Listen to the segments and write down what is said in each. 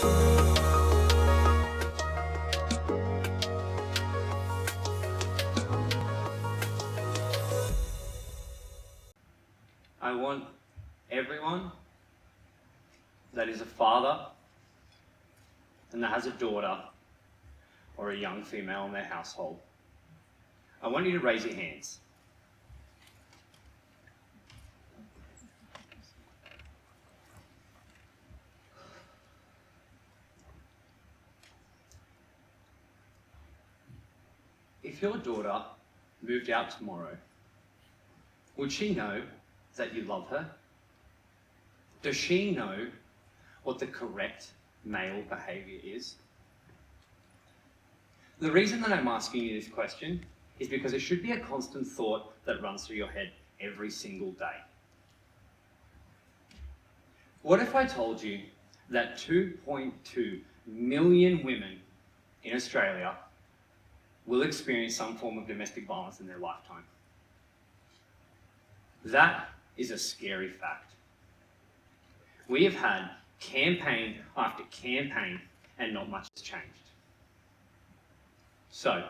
I want everyone that is a father and that has a daughter or a young female in their household, I want you to raise your hands. If your daughter moved out tomorrow, would she know that you love her? Does she know what the correct male behaviour is? The reason that I'm asking you this question is because it should be a constant thought that runs through your head every single day. What if I told you that 2.2 million women in Australia will experience some form of domestic violence in their lifetime? That is a scary fact. We have had campaign after campaign and not much has changed. So,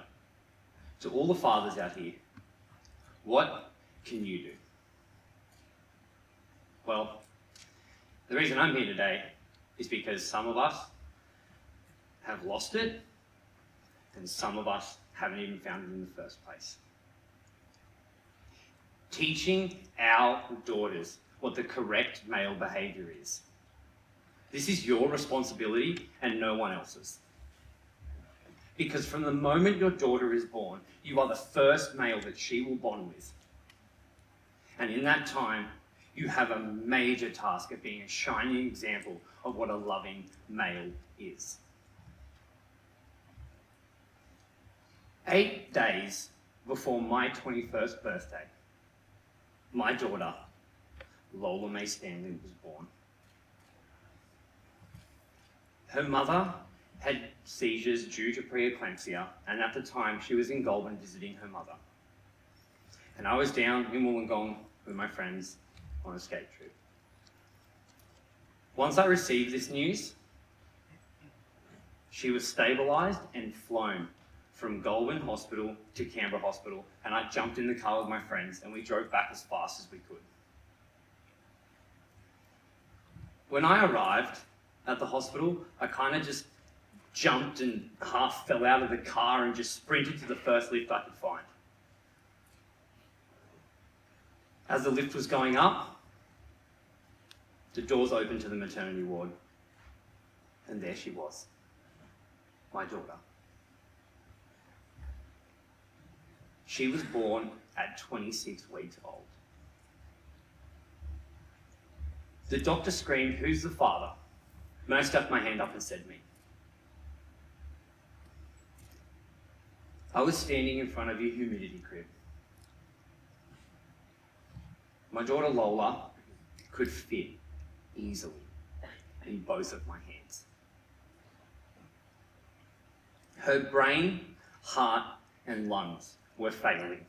to all the fathers out here, what can you do? Well, the reason I'm here today is because some of us have lost it and some of us haven't even found it in the first place. Teaching our daughters what the correct male behaviour is. This is your responsibility and no one else's. Because from the moment your daughter is born, you are the first male that she will bond with. And in that time, you have a major task of being a shining example of what a loving male is. 8 days before my 21st birthday, my daughter, Lola Stanley, was born. Her mother had seizures due to preeclampsia, and at the time she was in Goulburn visiting her mother. And I was down in Wollongong with my friends on a skate trip. Once I received this news, she was stabilised and flown from Goulburn Hospital to Canberra Hospital, and I jumped in the car with my friends and we drove back as fast as we could. When I arrived at the hospital, I kind of just jumped and half fell out of the car and just sprinted to the first lift I could find. As the lift was going up, the doors opened to the maternity ward, and there she was, my daughter. She was born at 26 weeks old. The doctor screamed, "Who's the father?" And I stuck my hand up and said, "Me." I was standing in front of your humidity crib. My daughter Lola could fit easily in both of my hands. Her brain, heart, and lungs were failing,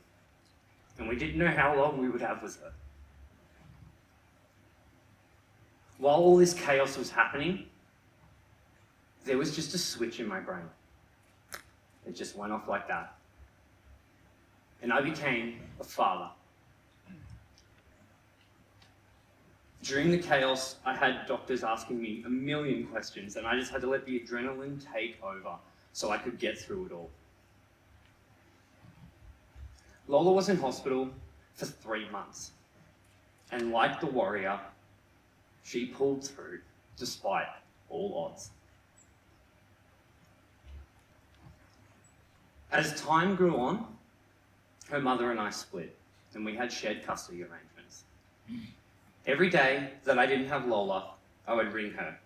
and we didn't know how long we would have with her. While all this chaos was happening, there was just a switch in my brain. It just went off like that. And I became a father. During the chaos, I had doctors asking me a million questions, and I just had to let the adrenaline take over so I could get through it all. Lola was in hospital for 3 months, and like the warrior, she pulled through despite all odds. As time grew on, her mother and I split, and we had shared custody arrangements. Every day that I didn't have Lola, I would ring her,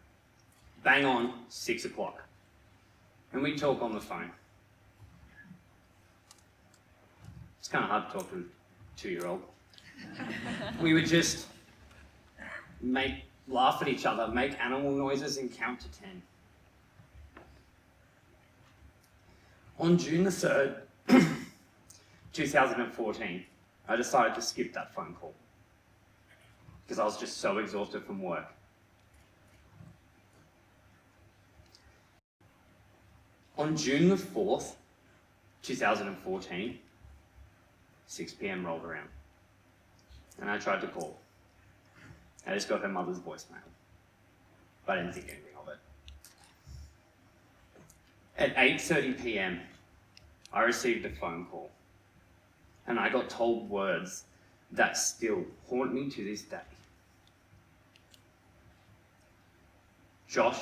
bang on 6 o'clock, and we'd talk on the phone. It's kind of hard to talk to a 2-year-old. We would just laugh at each other, make animal noises, and count to 10. On June the 3rd, 2014, I decided to skip that phone call because I was just so exhausted from work. On June the 4th, 2014, 6 p.m. rolled around, and I tried to call. I just got her mother's voicemail, but I didn't think anything of it. At 8:30 p.m, I received a phone call, and I got told words that still haunt me to this day. Josh,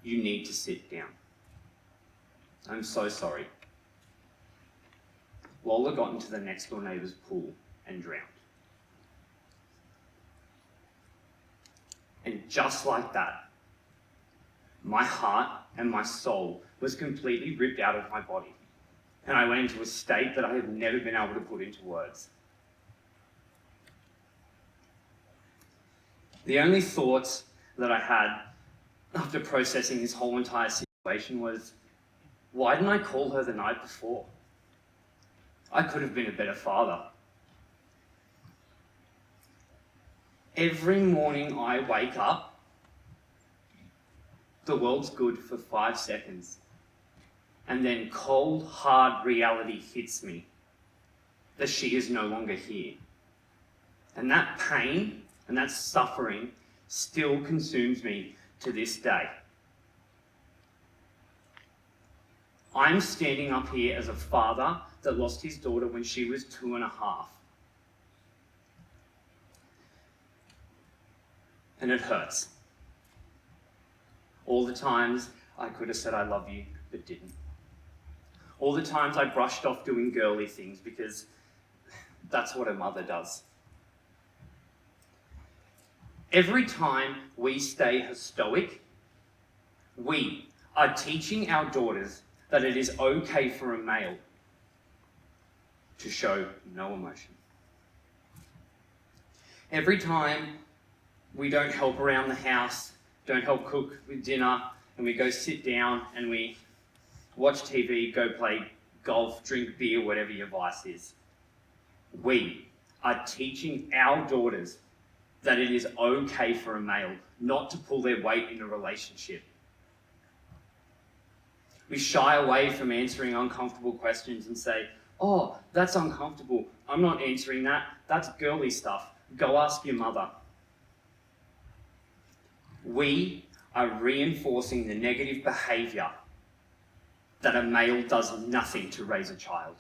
you need to sit down. I'm so sorry. Lola got into the next door neighbour's pool and drowned. And just like that, my heart and my soul was completely ripped out of my body. And I went into a state that I have never been able to put into words. The only thoughts that I had after processing this whole entire situation was, why didn't I call her the night before? I could have been a better father. Every morning I wake up, the world's good for 5 seconds. And then cold, hard reality hits me that she is no longer here. And that pain and that suffering still consumes me to this day. I'm standing up here as a father that lost his daughter when she was 2.5. And it hurts. All the times I could have said I love you, but didn't. All the times I brushed off doing girly things because that's what a mother does. Every time we stay stoic, we are teaching our daughters that it is okay for a male to show no emotion. Every time we don't help around the house, don't help cook with dinner, and we go sit down and we watch TV, go play golf, drink beer, whatever your vice is. We are teaching our daughters that it is okay for a male not to pull their weight in a relationship. We shy away from answering uncomfortable questions and say, oh, that's uncomfortable. I'm not answering that. That's girly stuff. Go ask your mother. We are reinforcing the negative behaviour that a male does nothing to raise a child.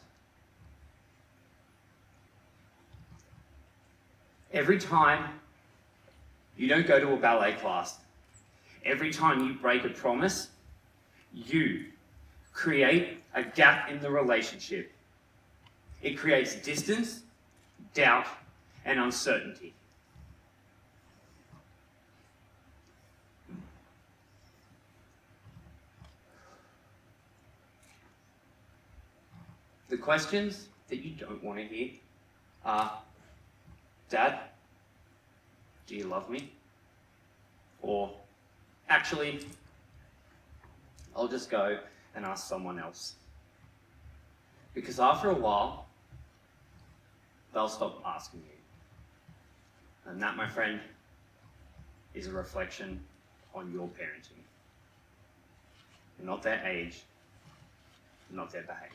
Every time you don't go to a ballet class, every time you break a promise, you create a gap in the relationship. It creates distance, doubt, and uncertainty. The questions that you don't want to hear are, Dad, do you love me? Or, actually, I'll just go and ask someone else. Because after a while, they'll stop asking you. And that, my friend, is a reflection on your parenting. Not their age, not their behaviour.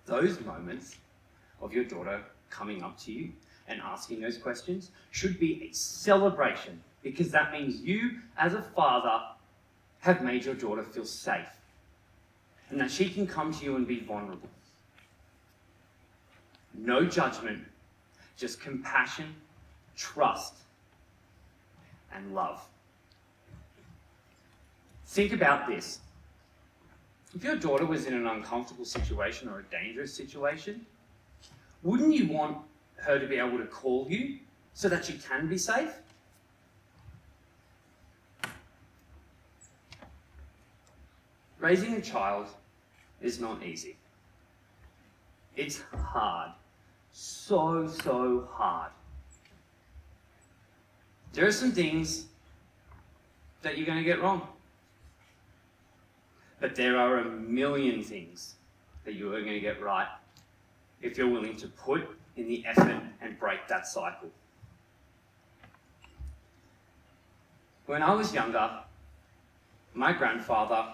Those moments of your daughter coming up to you and asking those questions should be a celebration, because that means you, as a father, have made your daughter feel safe and that she can come to you and be vulnerable. No judgment, just compassion, trust, and love. Think about this. If your daughter was in an uncomfortable situation or a dangerous situation, wouldn't you want her to be able to call you so that she can be safe? Raising a child is not easy. It's hard. So hard. There are some things that you're going to get wrong. But there are a million things that you are going to get right if you're willing to put in the effort and break that cycle. When I was younger, my grandfather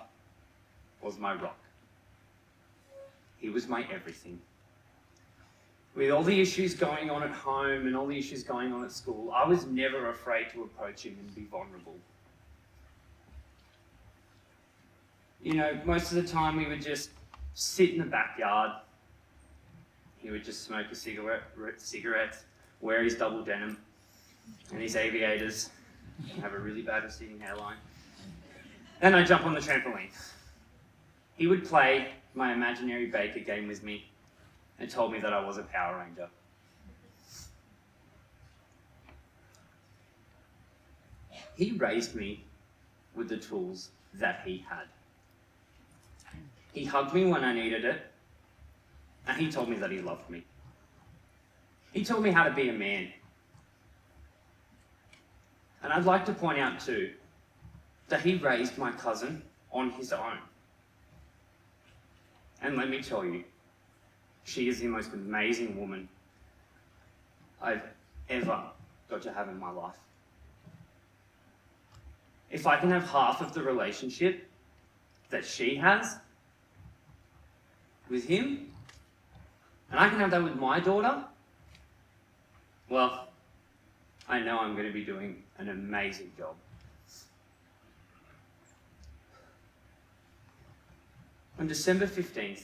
was my rock. He was my everything. With all the issues going on at home and all the issues going on at school, I was never afraid to approach him and be vulnerable. You know, most of the time we would just sit in the backyard. He would just smoke a cigarette, wear his double denim and his aviators, have a really bad receding hairline. Then I'd jump on the trampoline. He would play my imaginary Baker game with me and told me that I was a Power Ranger. He raised me with the tools that he had. He hugged me when I needed it, and he told me that he loved me. He taught me how to be a man. And I'd like to point out too, that he raised my cousin on his own. And let me tell you, she is the most amazing woman I've ever got to have in my life. If I can have half of the relationship that she has with him, and I can have that with my daughter, well, I know I'm going to be doing an amazing job. On December 15th,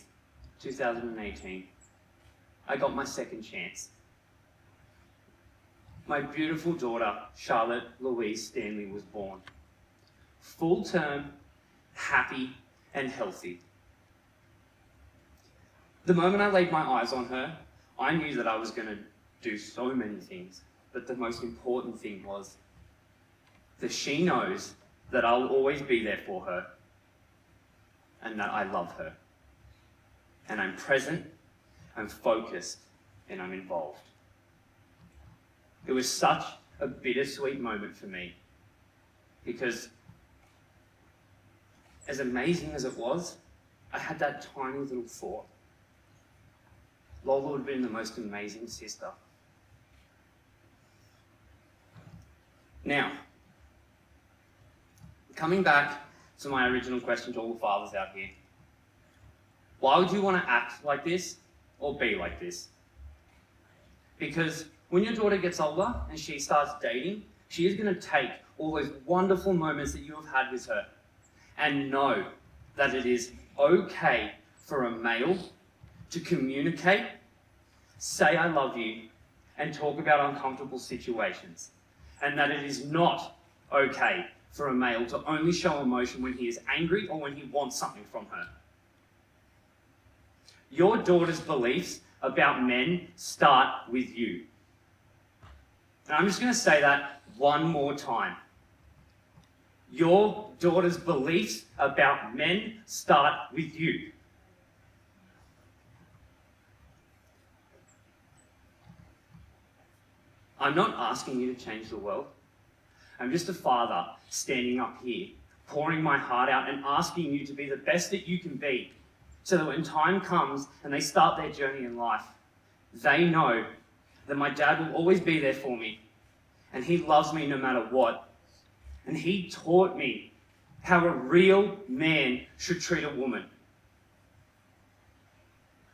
2018, I got my second chance. My beautiful daughter, Charlotte Louise Stanley, was born. Full term, happy, and healthy. The moment I laid my eyes on her, I knew that I was going to do so many things, but the most important thing was that she knows that I'll always be there for her and that I love her. And I'm present, I'm focused, and I'm involved. It was such a bittersweet moment for me because as amazing as it was, I had that tiny little thought. Lola would have been the most amazing sister. Now, coming back to my original question to all the fathers out here, why would you want to act like this or be like this? Because when your daughter gets older and she starts dating, she is going to take all those wonderful moments that you have had with her and know that it is okay for a male to communicate, say I love you, and talk about uncomfortable situations. And that it is not okay for a male to only show emotion when he is angry or when he wants something from her. Your daughter's beliefs about men start with you. And I'm just going to say that one more time. Your daughter's beliefs about men start with you. I'm not asking you to change the world. I'm just a father standing up here, pouring my heart out and asking you to be the best that you can be, so that when time comes and they start their journey in life, they know that my dad will always be there for me, and he loves me no matter what. And he taught me how a real man should treat a woman.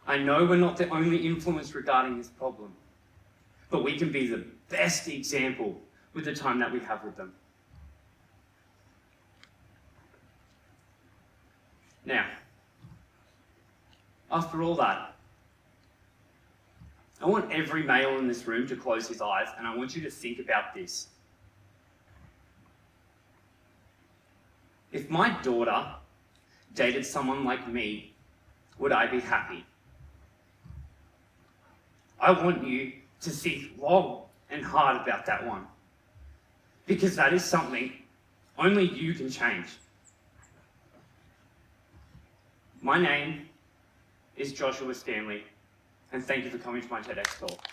I know we're not the only influence regarding this problem, but we can be the best example with the time that we have with them. Now, after all that, I want every male in this room to close his eyes, and I want you to think about this. If my daughter dated someone like me, would I be happy? I want you to think long and hard about that one, because that is something only you can change. My name is Joshua Stanley, and thank you for coming to my TEDx talk.